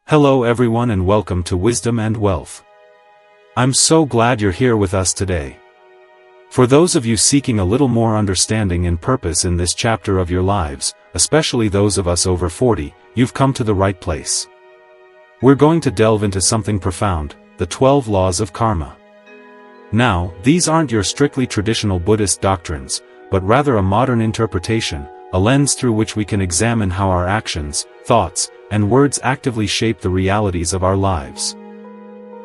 Hello everyone and welcome to Wisdom and Wealth. I'm so glad you're here with us today. For those of you seeking a little more understanding and purpose in this chapter of your lives, especially those of us over 40, you've come to the right place. We're going to delve into something profound, the 12 laws of karma. Now, these aren't your strictly traditional Buddhist doctrines, but rather a modern interpretation, a lens through which we can examine how our actions, thoughts, and words actively shape the realities of our lives.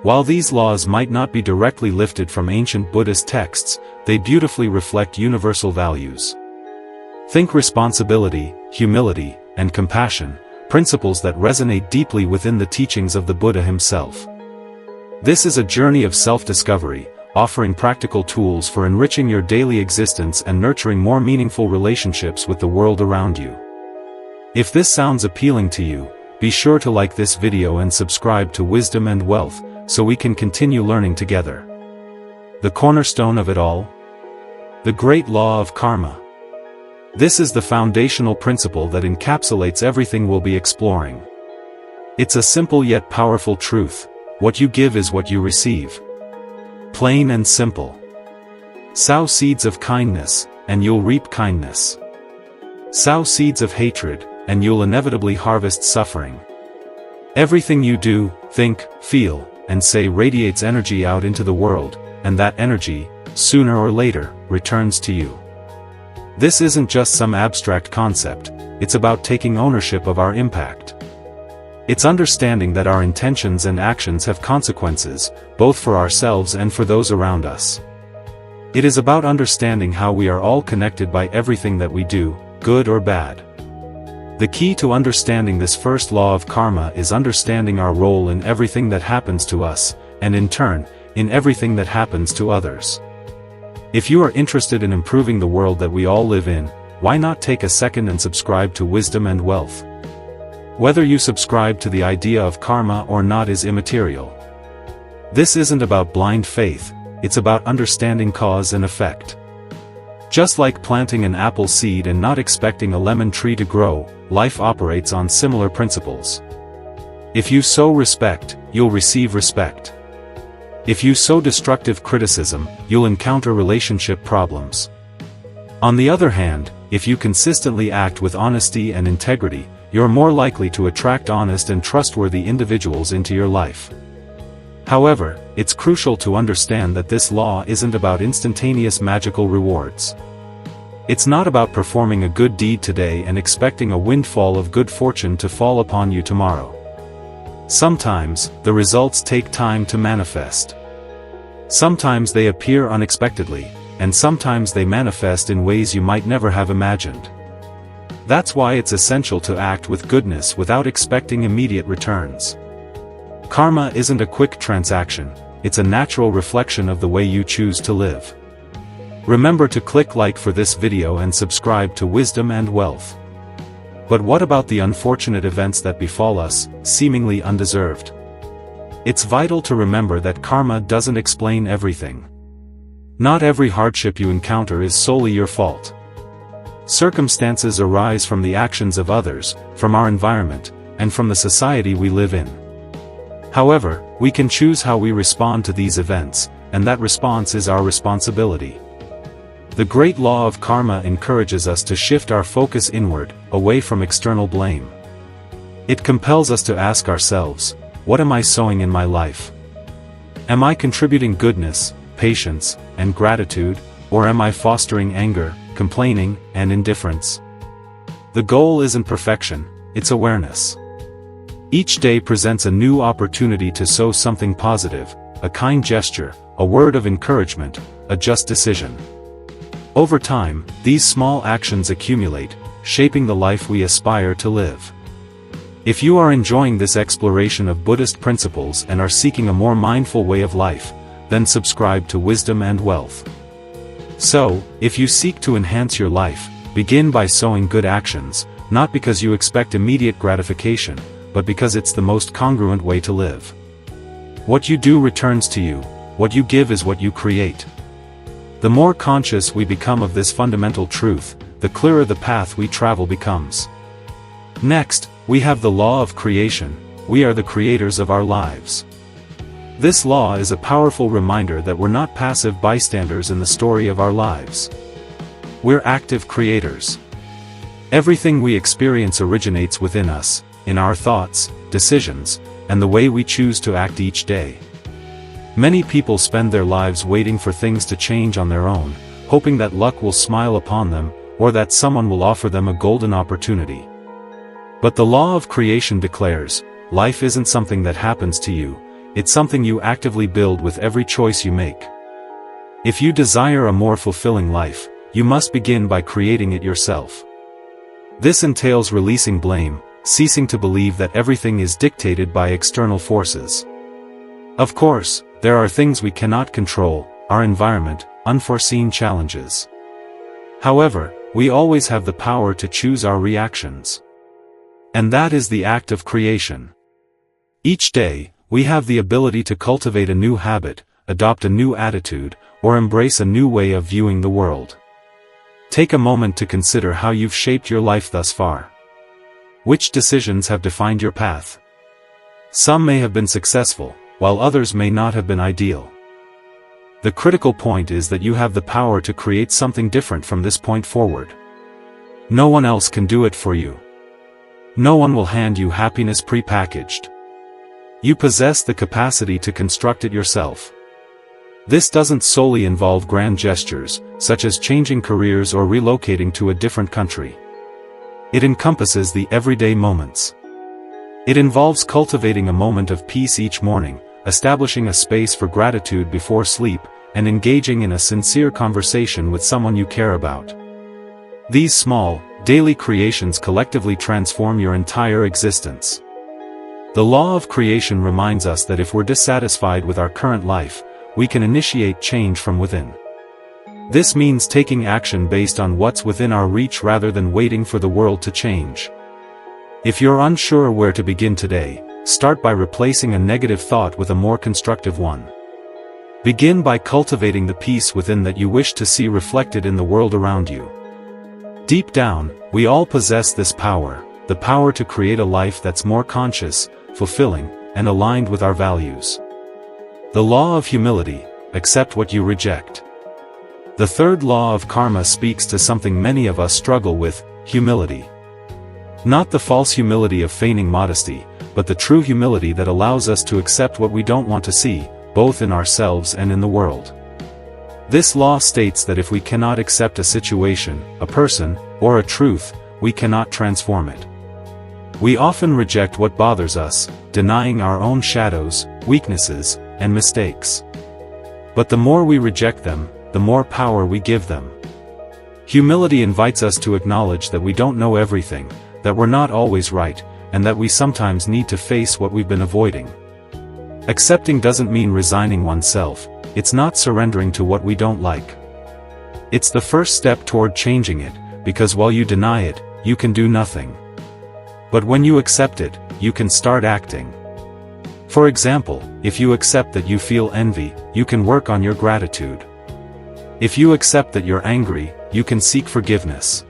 While these laws might not be directly lifted from ancient Buddhist texts, they beautifully reflect universal values. Think responsibility, humility, and compassion, principles that resonate deeply within the teachings of the Buddha himself. This is a journey of self-discovery, offering practical tools for enriching your daily existence and nurturing more meaningful relationships with the world around you. If this sounds appealing to you, be sure to like this video and subscribe to Wisdom and Wealth, so we can continue learning together. The cornerstone of it all? The great law of karma. This is the foundational principle that encapsulates everything we'll be exploring. It's a simple yet powerful truth: what you give is what you receive. Plain and simple. Sow seeds of kindness, and you'll reap kindness. Sow seeds of hatred, and you'll inevitably harvest suffering. Everything you do, think, feel, and say radiates energy out into the world, and that energy, sooner or later, returns to you. This isn't just some abstract concept, it's about taking ownership of our impact. It's understanding that our intentions and actions have consequences, both for ourselves and for those around us. It is about understanding how we are all connected by everything that we do, good or bad. The key to understanding this first law of karma is understanding our role in everything that happens to us, and in turn, in everything that happens to others. If you are interested in improving the world that we all live in, why not take a second and subscribe to Wisdom and Wealth? Whether you subscribe to the idea of karma or not is immaterial. This isn't about blind faith, it's about understanding cause and effect. Just like planting an apple seed and not expecting a lemon tree to grow, life operates on similar principles. If you sow respect, you'll receive respect. If you sow destructive criticism, you'll encounter relationship problems. On the other hand, if you consistently act with honesty and integrity, you're more likely to attract honest and trustworthy individuals into your life. However, it's crucial to understand that this law isn't about instantaneous magical rewards. It's not about performing a good deed today and expecting a windfall of good fortune to fall upon you tomorrow. Sometimes, the results take time to manifest. Sometimes they appear unexpectedly, and sometimes they manifest in ways you might never have imagined. That's why it's essential to act with goodness without expecting immediate returns. Karma isn't a quick transaction, it's a natural reflection of the way you choose to live. Remember to click like for this video and subscribe to Wisdom and Wealth. But what about the unfortunate events that befall us, seemingly undeserved? It's vital to remember that karma doesn't explain everything. Not every hardship you encounter is solely your fault. Circumstances arise from the actions of others, from our environment, and from the society we live in. However, we can choose how we respond to these events, and that response is our responsibility. The great law of karma encourages us to shift our focus inward, away from external blame. It compels us to ask ourselves, what am I sowing in my life? Am I contributing goodness, patience, and gratitude, or am I fostering anger, complaining, and indifference? The goal isn't perfection, it's awareness. Each day presents a new opportunity to sow something positive, a kind gesture, a word of encouragement, a just decision. Over time, these small actions accumulate, shaping the life we aspire to live. If you are enjoying this exploration of Buddhist principles and are seeking a more mindful way of life, then subscribe to Wisdom and Wealth. So, if you seek to enhance your life, begin by sowing good actions, not because you expect immediate gratification, but because it's the most congruent way to live. What you do returns to you, what you give is what you create. The more conscious we become of this fundamental truth, the clearer the path we travel becomes. Next, we have the law of creation, we are the creators of our lives. This law is a powerful reminder that we're not passive bystanders in the story of our lives. We're active creators. Everything we experience originates within us, in our thoughts, decisions, and the way we choose to act each day. Many people spend their lives waiting for things to change on their own, hoping that luck will smile upon them, or that someone will offer them a golden opportunity. But the law of creation declares, life isn't something that happens to you, it's something you actively build with every choice you make. If you desire a more fulfilling life, you must begin by creating it yourself. This entails releasing blame, ceasing to believe that everything is dictated by external forces. Of course, there are things we cannot control, our environment, unforeseen challenges. However, we always have the power to choose our reactions. And that is the act of creation. Each day, we have the ability to cultivate a new habit, adopt a new attitude, or embrace a new way of viewing the world. Take a moment to consider how you've shaped your life thus far. Which decisions have defined your path? Some may have been successful, while others may not have been ideal. The critical point is that you have the power to create something different from this point forward. No one else can do it for you. No one will hand you happiness pre-packaged. You possess the capacity to construct it yourself. This doesn't solely involve grand gestures, such as changing careers or relocating to a different country. It encompasses the everyday moments. It involves cultivating a moment of peace each morning, establishing a space for gratitude before sleep, and engaging in a sincere conversation with someone you care about. These small, daily creations collectively transform your entire existence. The law of creation reminds us that if we're dissatisfied with our current life, we can initiate change from within. This means taking action based on what's within our reach rather than waiting for the world to change. If you're unsure where to begin today, start by replacing a negative thought with a more constructive one. Begin by cultivating the peace within that you wish to see reflected in the world around you. Deep down, we all possess this power, the power to create a life that's more conscious, fulfilling, and aligned with our values. The law of humility: accept what you reject. The third law of karma speaks to something many of us struggle with: humility. Not the false humility of feigning modesty, but the true humility that allows us to accept what we don't want to see, both in ourselves and in the world. This law states that if we cannot accept a situation, a person, or a truth, we cannot transform it. We often reject what bothers us, denying our own shadows, weaknesses, and mistakes. But the more we reject them, the more power we give them. Humility invites us to acknowledge that we don't know everything, that we're not always right, and that we sometimes need to face what we've been avoiding. Accepting doesn't mean resigning oneself, it's not surrendering to what we don't like. It's the first step toward changing it, because while you deny it, you can do nothing. But when you accept it, you can start acting. For example, if you accept that you feel envy, you can work on your gratitude. If you accept that you're angry, you can seek forgiveness.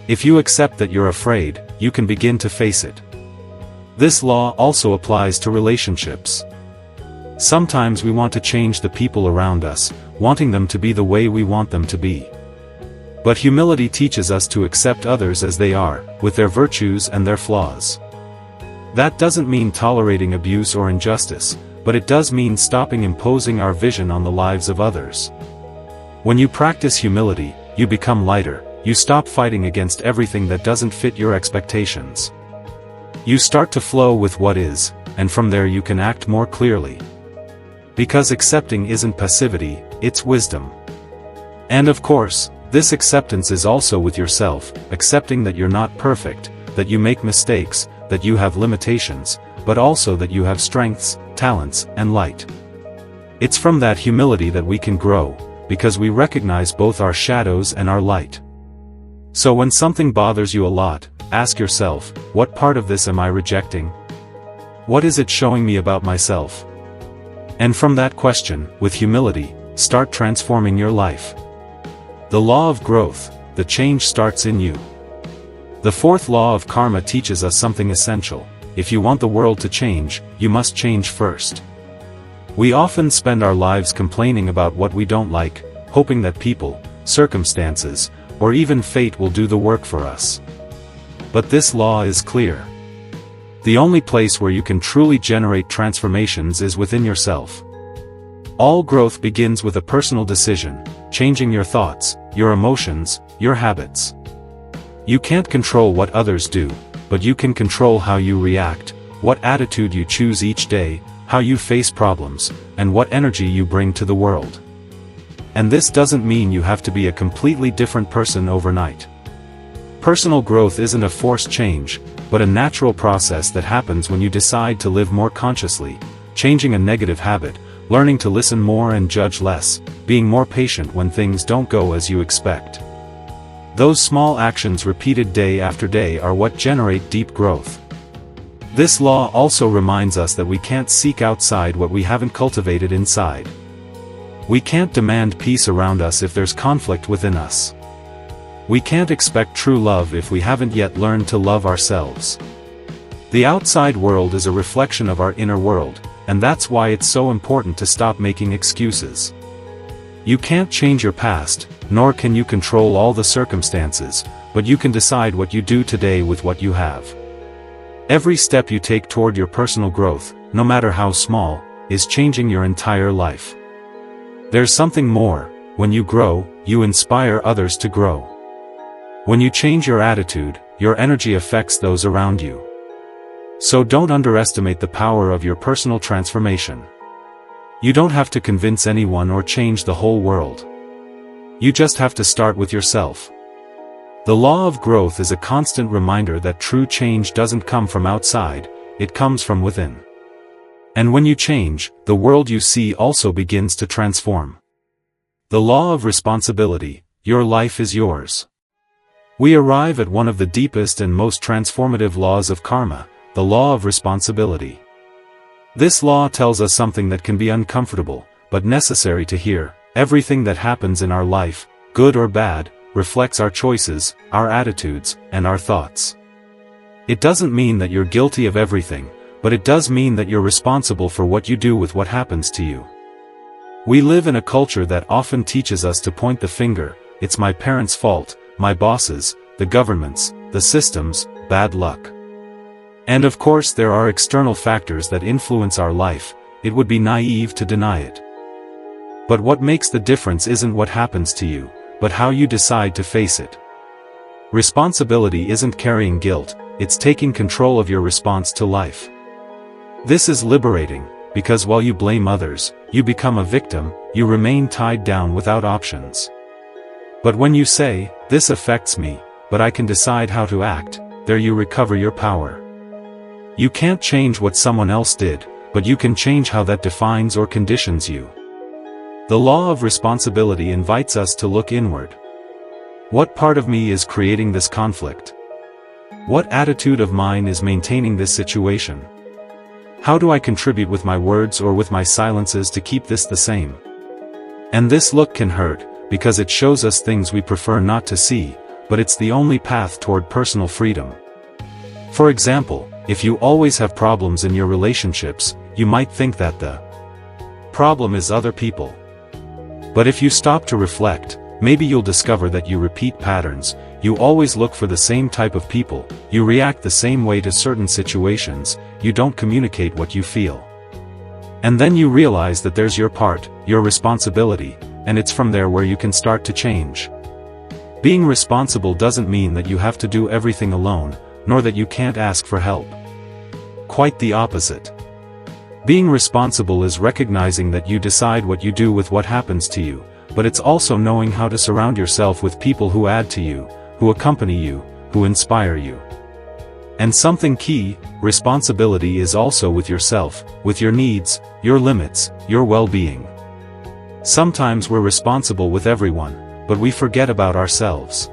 If you accept that you're afraid, you can begin to face it. This law also applies to relationships. Sometimes we want to change the people around us, wanting them to be the way we want them to be. But humility teaches us to accept others as they are, with their virtues and their flaws. That doesn't mean tolerating abuse or injustice, but it does mean stopping imposing our vision on the lives of others. When you practice humility, you become lighter, you stop fighting against everything that doesn't fit your expectations. You start to flow with what is, and from there you can act more clearly. Because accepting isn't passivity, it's wisdom. And of course, this acceptance is also with yourself, accepting that you're not perfect, that you make mistakes, that you have limitations, but also that you have strengths, talents, and light. It's from that humility that we can grow, because we recognize both our shadows and our light. So when something bothers you a lot, ask yourself, what part of this am I rejecting? What is it showing me about myself? And from that question, with humility, start transforming your life. The law of growth: the change starts in you. The fourth law of karma teaches us something essential: if you want the world to change, you must change first. We often spend our lives complaining about what we don't like, hoping that people, circumstances, or even fate will do the work for us. But this law is clear. The only place where you can truly generate transformations is within yourself. All growth begins with a personal decision, changing your thoughts, your emotions, your habits. You can't control what others do, but you can control how you react, what attitude you choose each day, how you face problems, and what energy you bring to the world. And this doesn't mean you have to be a completely different person overnight. Personal growth isn't a forced change, but a natural process that happens when you decide to live more consciously, changing a negative habit, learning to listen more and judge less, being more patient when things don't go as you expect. Those small actions repeated day after day are what generate deep growth. This law also reminds us that we can't seek outside what we haven't cultivated inside. We can't demand peace around us if there's conflict within us. We can't expect true love if we haven't yet learned to love ourselves. The outside world is a reflection of our inner world, and that's why it's so important to stop making excuses. You can't change your past, nor can you control all the circumstances, but you can decide what you do today with what you have. Every step you take toward your personal growth, no matter how small, is changing your entire life. There's something more. When you grow, you inspire others to grow. When you change your attitude, your energy affects those around you. So don't underestimate the power of your personal transformation. You don't have to convince anyone or change the whole world. You just have to start with yourself. The law of growth is a constant reminder that true change doesn't come from outside, it comes from within. And when you change, the world you see also begins to transform. The law of responsibility, your life is yours. We arrive at one of the deepest and most transformative laws of karma, the law of responsibility. This law tells us something that can be uncomfortable, but necessary to hear. Everything that happens in our life, good or bad, reflects our choices, our attitudes, and our thoughts. It doesn't mean that you're guilty of everything, but it does mean that you're responsible for what you do with what happens to you. We live in a culture that often teaches us to point the finger. It's my parents' fault, my bosses, the governments, the systems, bad luck. And of course there are external factors that influence our life. It would be naive to deny it. But what makes the difference isn't what happens to you, but how you decide to face it. Responsibility isn't carrying guilt, it's taking control of your response to life. This is liberating, because while you blame others, you become a victim, you remain tied down without options. But when you say, "This affects me, but I can decide how to act," there you recover your power. You can't change what someone else did, but you can change how that defines or conditions you. The law of responsibility invites us to look inward. What part of me is creating this conflict? What attitude of mine is maintaining this situation? How do I contribute with my words or with my silences to keep this the same? And this look can hurt, because it shows us things we prefer not to see, but it's the only path toward personal freedom. For example, if you always have problems in your relationships, you might think that the problem is other people. But if you stop to reflect, maybe you'll discover that you repeat patterns, you always look for the same type of people, you react the same way to certain situations, you don't communicate what you feel. And then you realize that there's your part, your responsibility, and it's from there where you can start to change. Being responsible doesn't mean that you have to do everything alone, nor that you can't ask for help. Quite the opposite. Being responsible is recognizing that you decide what you do with what happens to you, but it's also knowing how to surround yourself with people who add to you, who accompany you, who inspire you. And something key, responsibility is also with yourself, with your needs, your limits, your well-being. Sometimes we're responsible with everyone, but we forget about ourselves.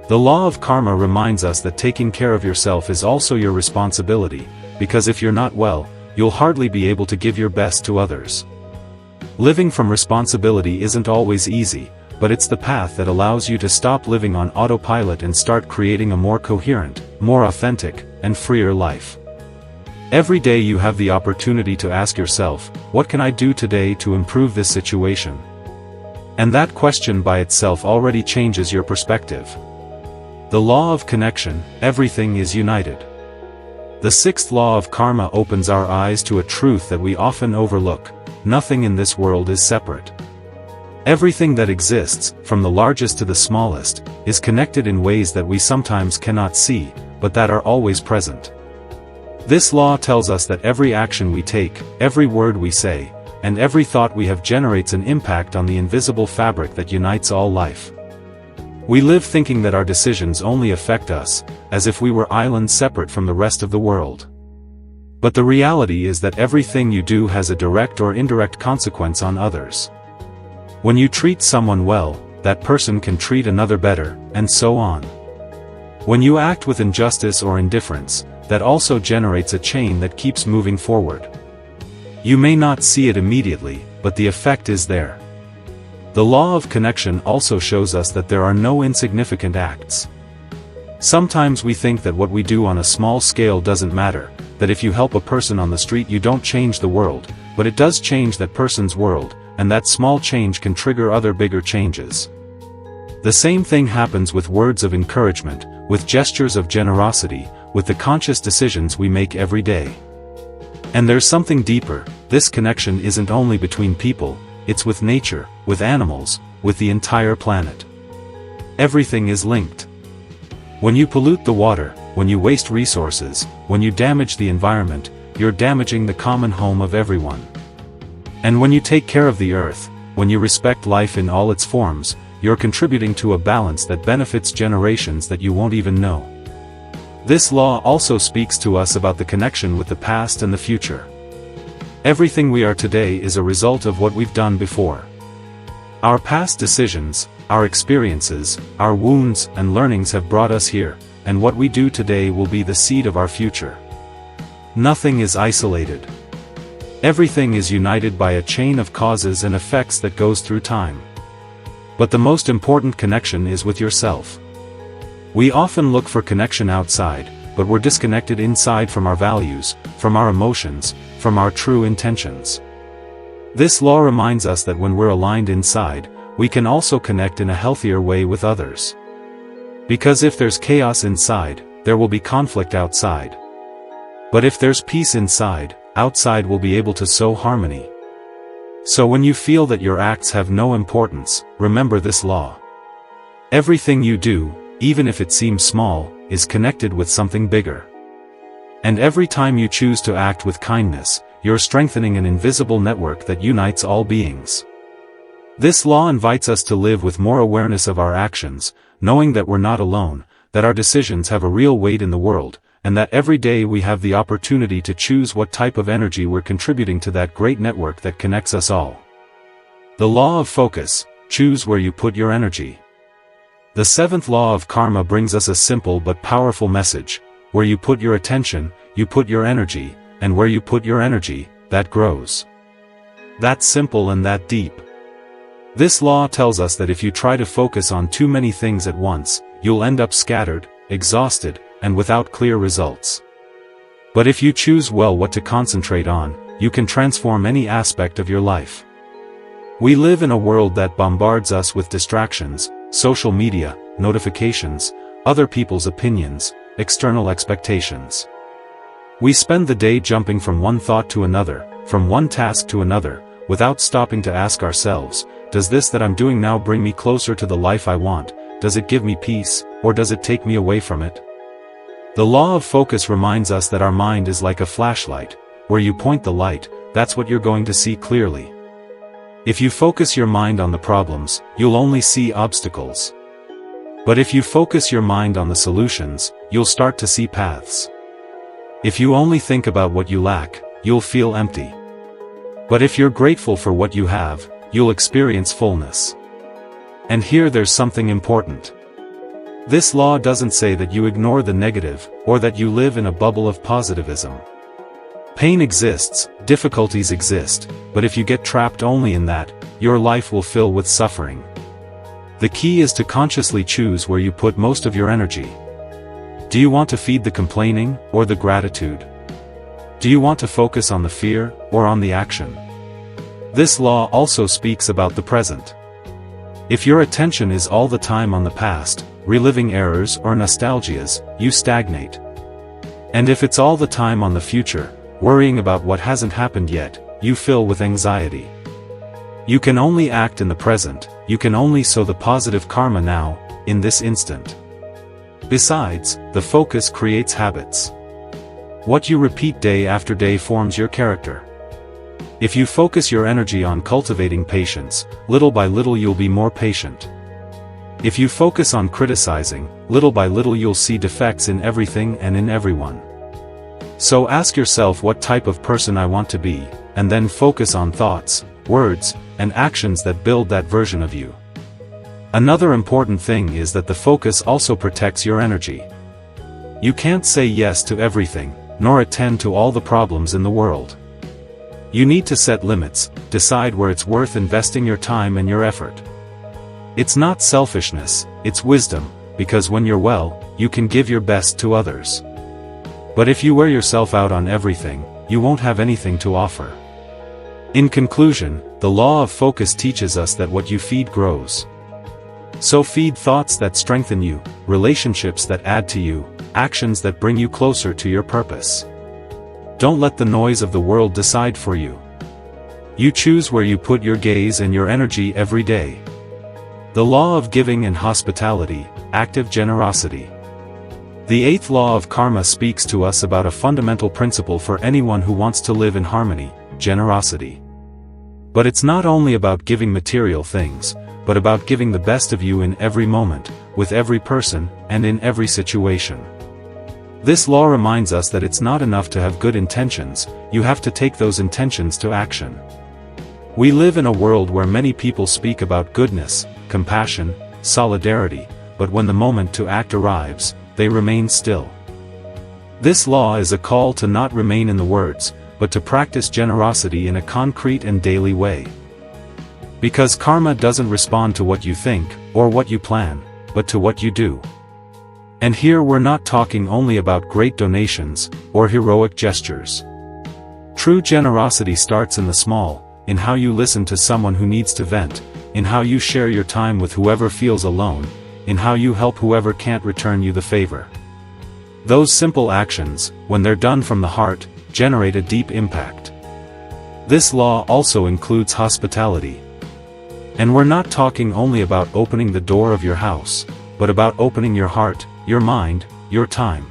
The law of karma reminds us that taking care of yourself is also your responsibility, because if you're not well, you'll hardly be able to give your best to others. Living from responsibility isn't always easy, but it's the path that allows you to stop living on autopilot and start creating a more coherent, more authentic, and freer life. Every day you have the opportunity to ask yourself, what can I do today to improve this situation? And that question by itself already changes your perspective. The law of connection, everything is united. The sixth law of karma opens our eyes to a truth that we often overlook: nothing in this world is separate. Everything that exists, from the largest to the smallest, is connected in ways that we sometimes cannot see, but that are always present. This law tells us that every action we take, every word we say, and every thought we have generates an impact on the invisible fabric that unites all life. We live thinking that our decisions only affect us, as if we were islands separate from the rest of the world. But the reality is that everything you do has a direct or indirect consequence on others. When you treat someone well, that person can treat another better, and so on. When you act with injustice or indifference, that also generates a chain that keeps moving forward. You may not see it immediately, but the effect is there. The law of connection also shows us that there are no insignificant acts. Sometimes we think that what we do on a small scale doesn't matter, that if you help a person on the street you don't change the world, but it does change that person's world, and that small change can trigger other bigger changes. The same thing happens with words of encouragement, with gestures of generosity, with the conscious decisions we make every day. And there's something deeper: this connection isn't only between people, it's with nature, with animals, with the entire planet. Everything is linked. When you pollute the water, when you waste resources, when you damage the environment, you're damaging the common home of everyone. And when you take care of the earth, when you respect life in all its forms, you're contributing to a balance that benefits generations that you won't even know. This law also speaks to us about the connection with the past and the future. Everything we are today is a result of what we've done before. Our past decisions, our experiences, our wounds and learnings have brought us here, and what we do today will be the seed of our future. Nothing is isolated. Everything is united by a chain of causes and effects that goes through time. But the most important connection is with yourself. We often look for connection outside, but we're disconnected inside from our values, from our emotions, from our true intentions. This law reminds us that when we're aligned inside, we can also connect in a healthier way with others. Because if there's chaos inside, there will be conflict outside. But if there's peace inside, outside will be able to sow harmony. So when you feel that your acts have no importance, remember this law. Everything you do, even if it seems small, is connected with something bigger. And every time you choose to act with kindness, you're strengthening an invisible network that unites all beings. This law invites us to live with more awareness of our actions, knowing that we're not alone, that our decisions have a real weight in the world, and that every day we have the opportunity to choose what type of energy we're contributing to that great network that connects us all. The law of focus: choose where you put your energy. The seventh law of karma brings us a simple but powerful message: where you put your attention, you put your energy, and where you put your energy, that grows. That's simple and that deep. This law tells us that if you try to focus on too many things at once, you'll end up scattered, exhausted, and without clear results. But if you choose well what to concentrate on, you can transform any aspect of your life. We live in a world that bombards us with distractions: social media, notifications, other people's opinions, external expectations. We spend the day jumping from one thought to another, from one task to another, without stopping to ask ourselves, does this that I'm doing now bring me closer to the life I want? Does it give me peace, or does it take me away from it? The law of focus reminds us that our mind is like a flashlight. Where you point the light, that's what you're going to see clearly. If you focus your mind on the problems, you'll only see obstacles. But if you focus your mind on the solutions, you'll start to see paths. If you only think about what you lack, you'll feel empty. But if you're grateful for what you have, you'll experience fullness. And here there's something important. This law doesn't say that you ignore the negative, or that you live in a bubble of positivism. Pain exists, difficulties exist, but if you get trapped only in that, your life will fill with suffering. The key is to consciously choose where you put most of your energy. Do you want to feed the complaining, or the gratitude? Do you want to focus on the fear, or on the action? This law also speaks about the present. If your attention is all the time on the past, reliving errors or nostalgias, you stagnate. And if it's all the time on the future, worrying about what hasn't happened yet, you fill with anxiety. You can only act in the present, you can only sow the positive karma now, in this instant. Besides, the focus creates habits. What you repeat day after day forms your character. If you focus your energy on cultivating patience, little by little you'll be more patient. If you focus on criticizing, little by little you'll see defects in everything and in everyone. So ask yourself what type of person I want to be, and then focus on thoughts, words, and actions that build that version of you. Another important thing is that the focus also protects your energy. You can't say yes to everything, nor attend to all the problems in the world. You need to set limits, decide where it's worth investing your time and your effort. It's not selfishness, it's wisdom, because when you're well, you can give your best to others. But if you wear yourself out on everything, you won't have anything to offer. In conclusion, the law of focus teaches us that what you feed grows. So feed thoughts that strengthen you, relationships that add to you, actions that bring you closer to your purpose. Don't let the noise of the world decide for you. You choose where you put your gaze and your energy every day. The law of giving and hospitality, active generosity. The eighth law of karma speaks to us about a fundamental principle for anyone who wants to live in harmony, generosity. But it's not only about giving material things, but about giving the best of you in every moment, with every person, and in every situation. This law reminds us that it's not enough to have good intentions, you have to take those intentions to action. We live in a world where many people speak about goodness, compassion, solidarity, but when the moment to act arrives, they remain still. This law is a call to not remain in the words, but to practice generosity in a concrete and daily way. Because karma doesn't respond to what you think, or what you plan, but to what you do. And here we're not talking only about great donations, or heroic gestures. True generosity starts in the small, in how you listen to someone who needs to vent, in how you share your time with whoever feels alone, in how you help whoever can't return you the favor. Those simple actions, when they're done from the heart, generate a deep impact. This law also includes hospitality. And we're not talking only about opening the door of your house, but about opening your heart, your mind, your time.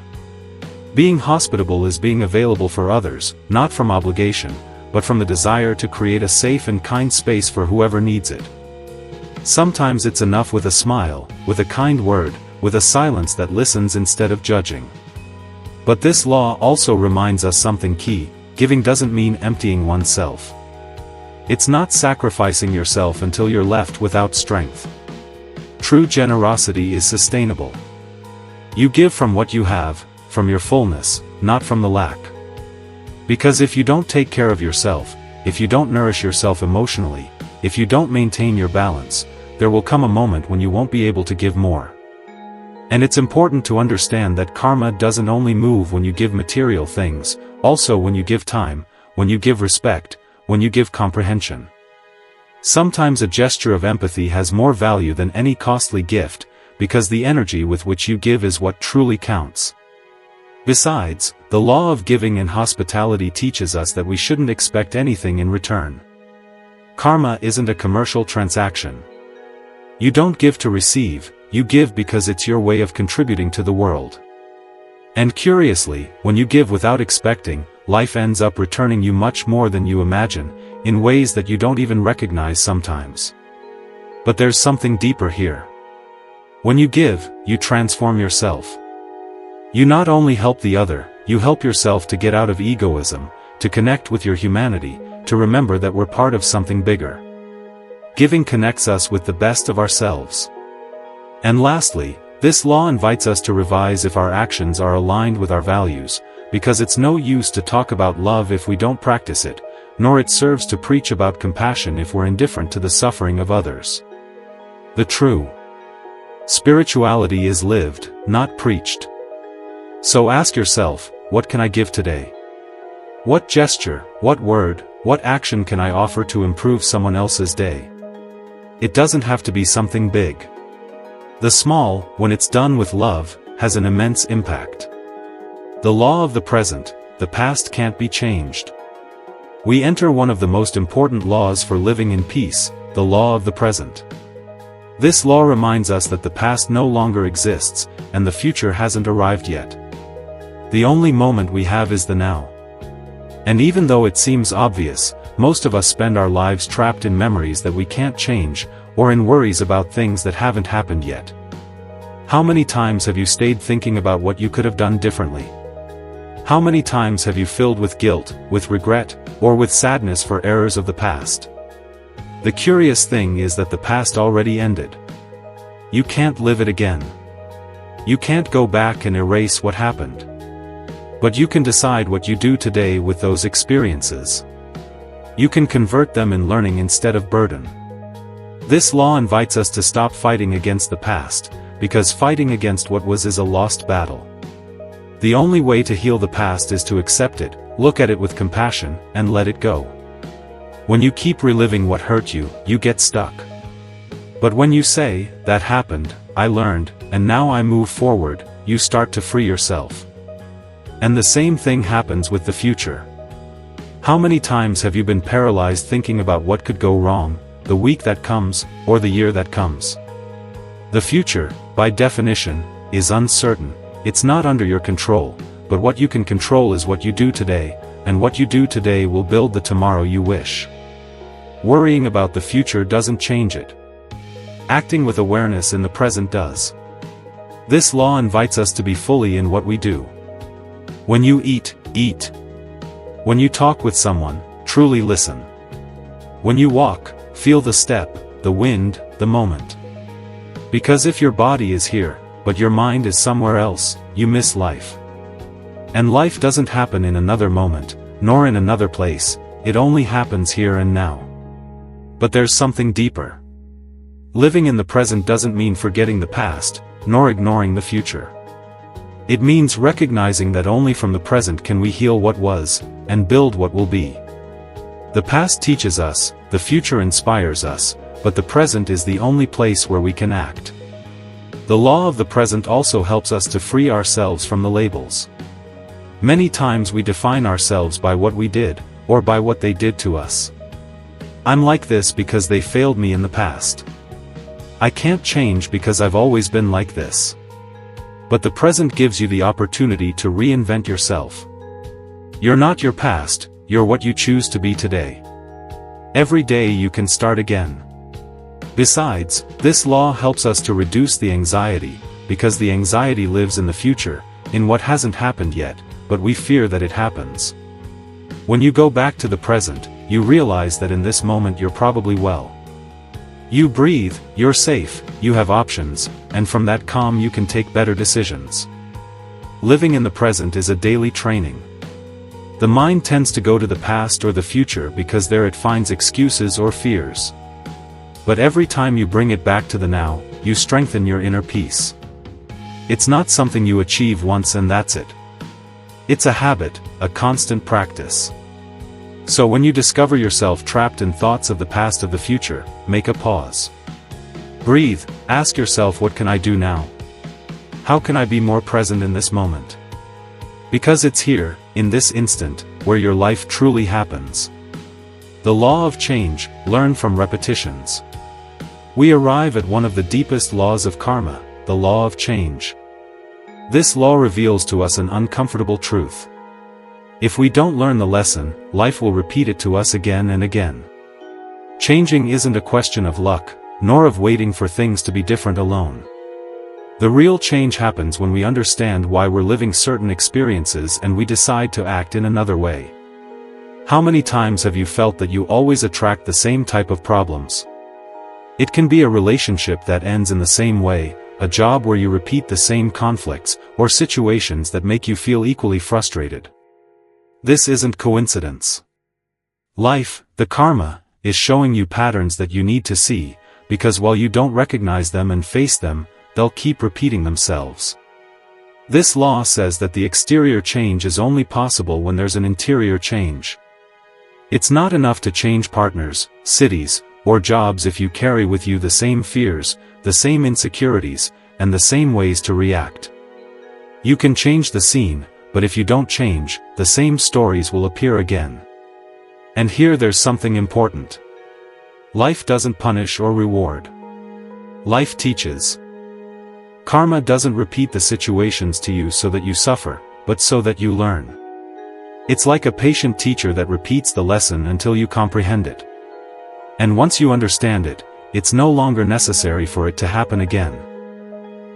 Being hospitable is being available for others, not from obligation, but from the desire to create a safe and kind space for whoever needs it. Sometimes it's enough with a smile, with a kind word, with a silence that listens instead of judging. But this law also reminds us something key: giving doesn't mean emptying oneself. It's not sacrificing yourself until you're left without strength. True generosity is sustainable. You give from what you have, from your fullness, not from the lack. Because if you don't take care of yourself, if you don't nourish yourself emotionally, if you don't maintain your balance, there will come a moment when you won't be able to give more. And it's important to understand that karma doesn't only move when you give material things, also when you give time, when you give respect, when you give comprehension. Sometimes a gesture of empathy has more value than any costly gift, because the energy with which you give is what truly counts. Besides, the law of giving and hospitality teaches us that we shouldn't expect anything in return. Karma isn't a commercial transaction. You don't give to receive, you give because it's your way of contributing to the world. And curiously, when you give without expecting, life ends up returning you much more than you imagine, in ways that you don't even recognize sometimes. But there's something deeper here. When you give, you transform yourself. You not only help the other, you help yourself to get out of egoism, to connect with your humanity, to remember that we're part of something bigger. Giving connects us with the best of ourselves. And lastly, this law invites us to revise if our actions are aligned with our values, because it's no use to talk about love if we don't practice it, nor it serves to preach about compassion if we're indifferent to the suffering of others. The true spirituality is lived, not preached. So ask yourself, what can I give today? What gesture, what word, what action can I offer to improve someone else's day? It doesn't have to be something big. The small, when it's done with love, has an immense impact. The law of the present, the past can't be changed. We enter one of the most important laws for living in peace, the law of the present. This law reminds us that the past no longer exists, and the future hasn't arrived yet. The only moment we have is the now. And even though it seems obvious, most of us spend our lives trapped in memories that we can't change, or in worries about things that haven't happened yet. How many times have you stayed thinking about what you could have done differently? How many times have you filled with guilt, with regret, or with sadness for errors of the past? The curious thing is that the past already ended. You can't live it again. You can't go back and erase what happened. But you can decide what you do today with those experiences. You can convert them in learning instead of burden. This law invites us to stop fighting against the past, because fighting against what was is a lost battle. The only way to heal the past is to accept it, look at it with compassion, and let it go. When you keep reliving what hurt you, you get stuck. But when you say, "That happened, I learned, and now I move forward," you start to free yourself. And the same thing happens with the future. How many times have you been paralyzed thinking about what could go wrong, the week that comes, or the year that comes? The future, by definition, is uncertain. It's not under your control, but what you can control is what you do today, and what you do today will build the tomorrow you wish. Worrying about the future doesn't change it. Acting with awareness in the present does. This law invites us to be fully in what we do. When you eat, eat. When you talk with someone, truly listen. When you walk, feel the step, the wind, the moment. Because if your body is here, but your mind is somewhere else, you miss life. And life doesn't happen in another moment, nor in another place, it only happens here and now. But there's something deeper. Living in the present doesn't mean forgetting the past, nor ignoring the future. It means recognizing that only from the present can we heal what was, and build what will be. The past teaches us, the future inspires us, but the present is the only place where we can act. The law of the present also helps us to free ourselves from the labels. Many times we define ourselves by what we did, or by what they did to us. I'm like this because they failed me in the past. I can't change because I've always been like this. But the present gives you the opportunity to reinvent yourself. You're not your past, you're what you choose to be today. Every day you can start again. Besides, this law helps us to reduce the anxiety, because the anxiety lives in the future, in what hasn't happened yet, but we fear that it happens. When you go back to the present, you realize that in this moment you're probably well. You breathe, you're safe, you have options, and from that calm you can take better decisions. Living in the present is a daily training. The mind tends to go to the past or the future because there it finds excuses or fears. But every time you bring it back to the now, you strengthen your inner peace. It's not something you achieve once and that's it. It's a habit, a constant practice. So when you discover yourself trapped in thoughts of the past or the future, make a pause. Breathe, ask yourself, what can I do now? How can I be more present in this moment? Because it's here, in this instant, where your life truly happens. The law of change, learn from repetitions. We arrive at one of the deepest laws of karma, the law of change. This law reveals to us an uncomfortable truth. If we don't learn the lesson, life will repeat it to us again and again. Changing isn't a question of luck, nor of waiting for things to be different alone. The real change happens when we understand why we're living certain experiences and we decide to act in another way. How many times have you felt that you always attract the same type of problems? It can be a relationship that ends in the same way, a job where you repeat the same conflicts, or situations that make you feel equally frustrated. This isn't coincidence. Life, the karma, is showing you patterns that you need to see, because while you don't recognize them and face them, they'll keep repeating themselves. This law says that the exterior change is only possible when there's an interior change. It's not enough to change partners, cities, or jobs if you carry with you the same fears, the same insecurities, and the same ways to react. You can change the scene, but if you don't change, the same stories will appear again. And here there's something important. Life doesn't punish or reward. Life teaches. Karma doesn't repeat the situations to you so that you suffer, but so that you learn. It's like a patient teacher that repeats the lesson until you comprehend it. And once you understand it, it's no longer necessary for it to happen again.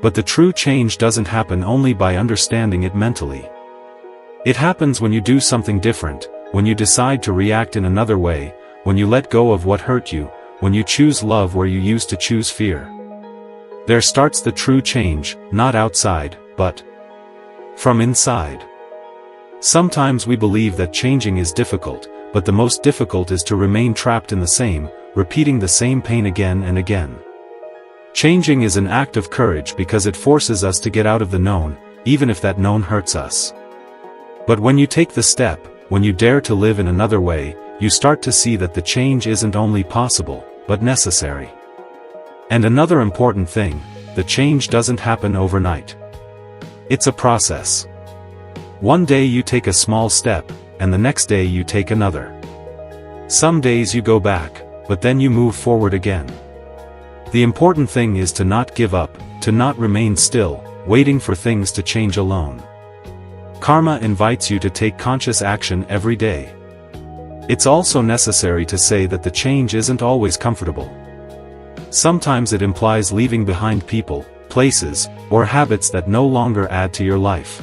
But the true change doesn't happen only by understanding it mentally. It happens when you do something different, when you decide to react in another way, when you let go of what hurt you, when you choose love where you used to choose fear. There starts the true change, not outside, but from inside. Sometimes we believe that changing is difficult, but the most difficult is to remain trapped in the same, repeating the same pain again and again. Changing is an act of courage because it forces us to get out of the known, even if that known hurts us. But when you take the step, when you dare to live in another way, you start to see that the change isn't only possible, but necessary. And another important thing, the change doesn't happen overnight. It's a process. One day you take a small step, and the next day you take another. Some days you go back, but then you move forward again. The important thing is to not give up, to not remain still, waiting for things to change alone. Karma invites you to take conscious action every day. It's also necessary to say that the change isn't always comfortable. Sometimes it implies leaving behind people, places, or habits that no longer add to your life.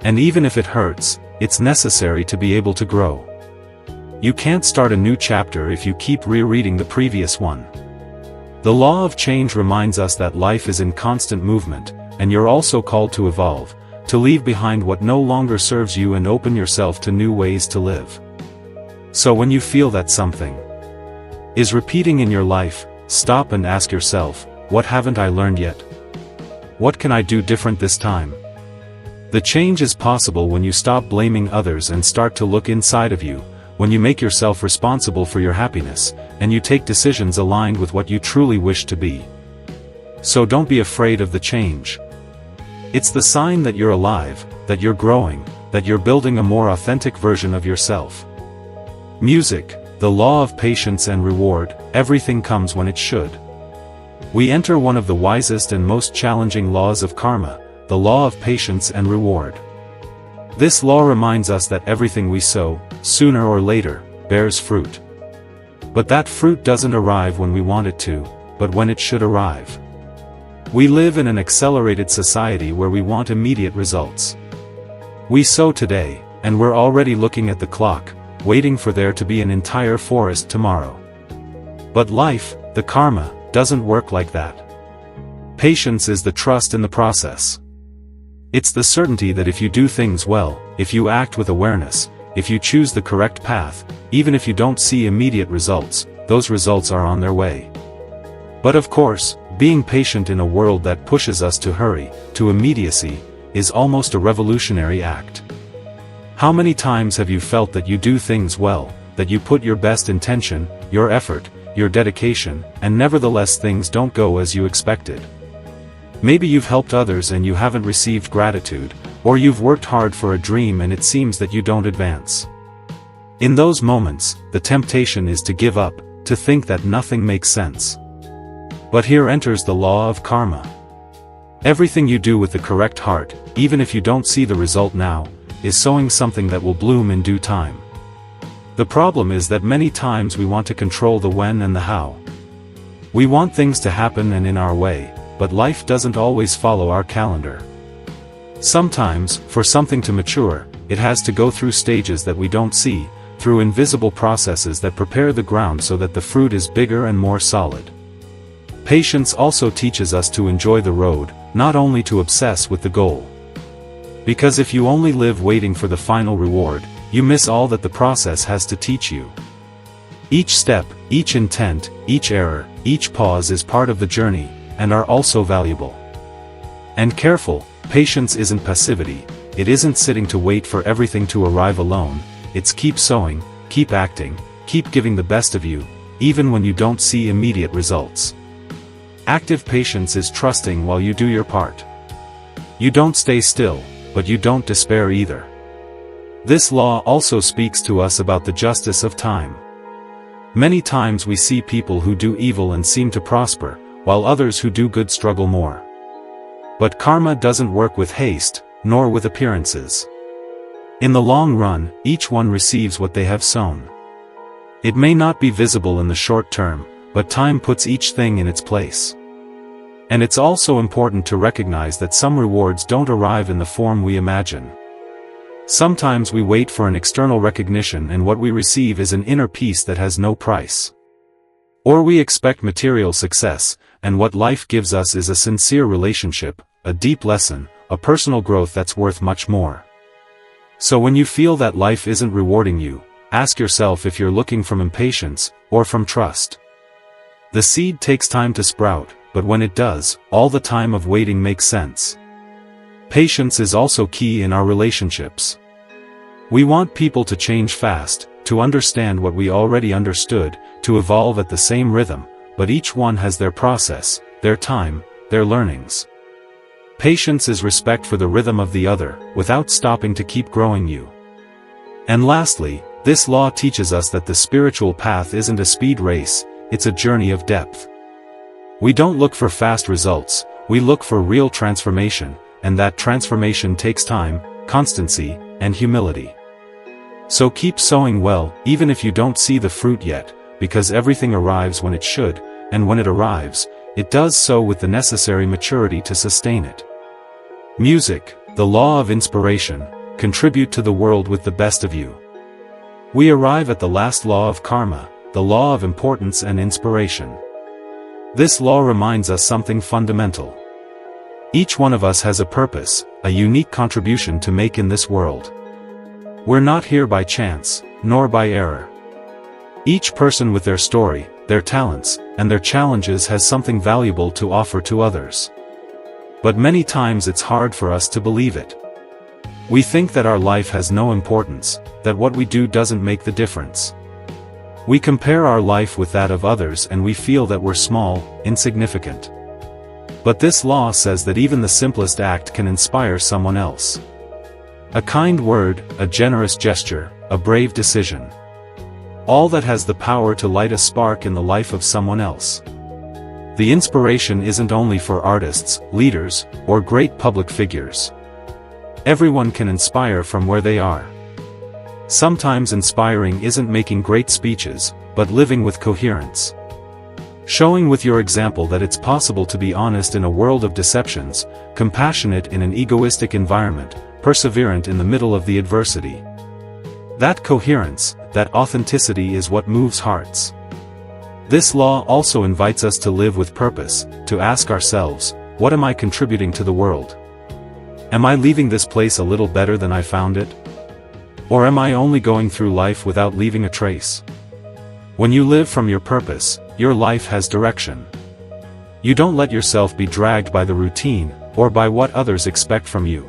And even if it hurts, it's necessary to be able to grow. You can't start a new chapter if you keep rereading the previous one. The law of change reminds us that life is in constant movement, and you're also called to evolve, to leave behind what no longer serves you and open yourself to new ways to live. So when you feel that something is repeating in your life, stop and ask yourself, what haven't I learned yet? What can I do different this time? The change is possible when you stop blaming others and start to look inside of you, when you make yourself responsible for your happiness, and you take decisions aligned with what you truly wish to be. So don't be afraid of the change. It's the sign that you're alive, that you're growing, that you're building a more authentic version of yourself. Music, the law of patience and reward, everything comes when it should. We enter one of the wisest and most challenging laws of karma, the law of patience and reward. This law reminds us that everything we sow, sooner or later, bears fruit. But that fruit doesn't arrive when we want it to, but when it should arrive. We live in an accelerated society where we want immediate results. We sow today, and we're already looking at the clock, waiting for there to be an entire forest tomorrow. But life, the karma, doesn't work like that. Patience is the trust in the process. It's the certainty that if you do things well, if you act with awareness, if you choose the correct path, even if you don't see immediate results, those results are on their way. But of course, being patient in a world that pushes us to hurry, to immediacy, is almost a revolutionary act. How many times have you felt that you do things well, that you put your best intention, your effort, your dedication, and nevertheless things don't go as you expected? Maybe you've helped others and you haven't received gratitude, or you've worked hard for a dream and it seems that you don't advance. In those moments, the temptation is to give up, to think that nothing makes sense. But here enters the law of karma. Everything you do with the correct heart, even if you don't see the result now, is sowing something that will bloom in due time. The problem is that many times we want to control the when and the how. We want things to happen and in our way, but life doesn't always follow our calendar. Sometimes, for something to mature, it has to go through stages that we don't see, through invisible processes that prepare the ground so that the fruit is bigger and more solid. Patience also teaches us to enjoy the road, not only to obsess with the goal. Because if you only live waiting for the final reward, you miss all that the process has to teach you. Each step, each intent, each error, each pause is part of the journey, and are also valuable. And careful, Patience isn't passivity, it isn't sitting to wait for everything to arrive alone, it's keep sowing, keep acting, keep giving the best of you, even when you don't see immediate results. Active patience is trusting while you do your part. You don't stay still, but you don't despair either. This law also speaks to us about the justice of time. Many times we see people who do evil and seem to prosper, while others who do good struggle more. But karma doesn't work with haste, nor with appearances. In the long run, each one receives what they have sown. It may not be visible in the short term, but time puts each thing in its place. And it's also important to recognize that some rewards don't arrive in the form we imagine. Sometimes we wait for an external recognition and what we receive is an inner peace that has no price. Or we expect material success, and what life gives us is a sincere relationship, a deep lesson, a personal growth that's worth much more. So when you feel that life isn't rewarding you, ask yourself if you're looking from impatience, or from trust. The seed takes time to sprout, but when it does, all the time of waiting makes sense. Patience is also key in our relationships. We want people to change fast, to understand what we already understood, to evolve at the same rhythm, but each one has their process, their time, their learnings. Patience is respect for the rhythm of the other, without stopping to keep growing you. And lastly, this law teaches us that the spiritual path isn't a speed race, it's a journey of depth. We don't look for fast results, we look for real transformation, and that transformation takes time, constancy, and humility. So keep sowing well, even if you don't see the fruit yet, because everything arrives when it should, and when it arrives, it does so with the necessary maturity to sustain it. Music, the law of inspiration, contribute to the world with the best of you. We arrive at the last law of karma, the law of importance and inspiration. This law reminds us something fundamental. Each one of us has a purpose, a unique contribution to make in this world. We're not here by chance, nor by error. Each person with their story, their talents, and their challenges has something valuable to offer to others. But many times it's hard for us to believe it. We think that our life has no importance, that what we do doesn't make the difference. We compare our life with that of others and we feel that we're small, insignificant. But this law says that even the simplest act can inspire someone else. A kind word, a generous gesture, a brave decision. All that has the power to light a spark in the life of someone else. The inspiration isn't only for artists, leaders, or great public figures. Everyone can inspire from where they are. Sometimes inspiring isn't making great speeches, but living with coherence. Showing with your example that it's possible to be honest in a world of deceptions, compassionate in an egoistic environment, perseverant in the middle of the adversity. That coherence, that authenticity is what moves hearts. This law also invites us to live with purpose, to ask ourselves, what am I contributing to the world? Am I leaving this place a little better than I found it? Or am I only going through life without leaving a trace? When you live from your purpose, your life has direction. You don't let yourself be dragged by the routine, or by what others expect from you.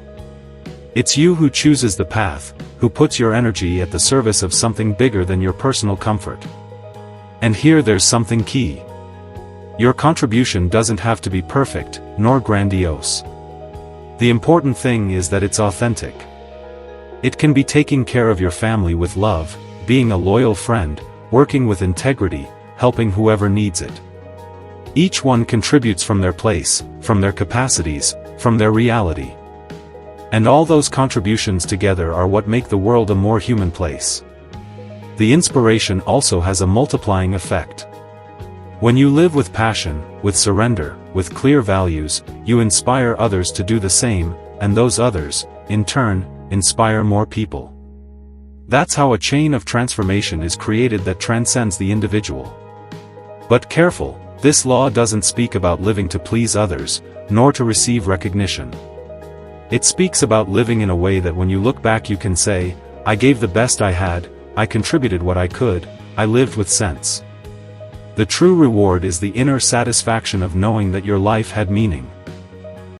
It's you who chooses the path, who puts your energy at the service of something bigger than your personal comfort. And here there's something key. Your contribution doesn't have to be perfect, nor grandiose. The important thing is that it's authentic. It can be taking care of your family with love, being a loyal friend, working with integrity, helping whoever needs it. Each one contributes from their place, from their capacities, from their reality. And all those contributions together are what make the world a more human place. The inspiration also has a multiplying effect. When you live with passion, with surrender, with clear values, you inspire others to do the same, and those others, in turn, inspire more people. That's how a chain of transformation is created that transcends the individual. But careful, this law doesn't speak about living to please others, nor to receive recognition. It speaks about living in a way that when you look back you can say, I gave the best I had, I contributed what I could, I lived with sense. The true reward is the inner satisfaction of knowing that your life had meaning.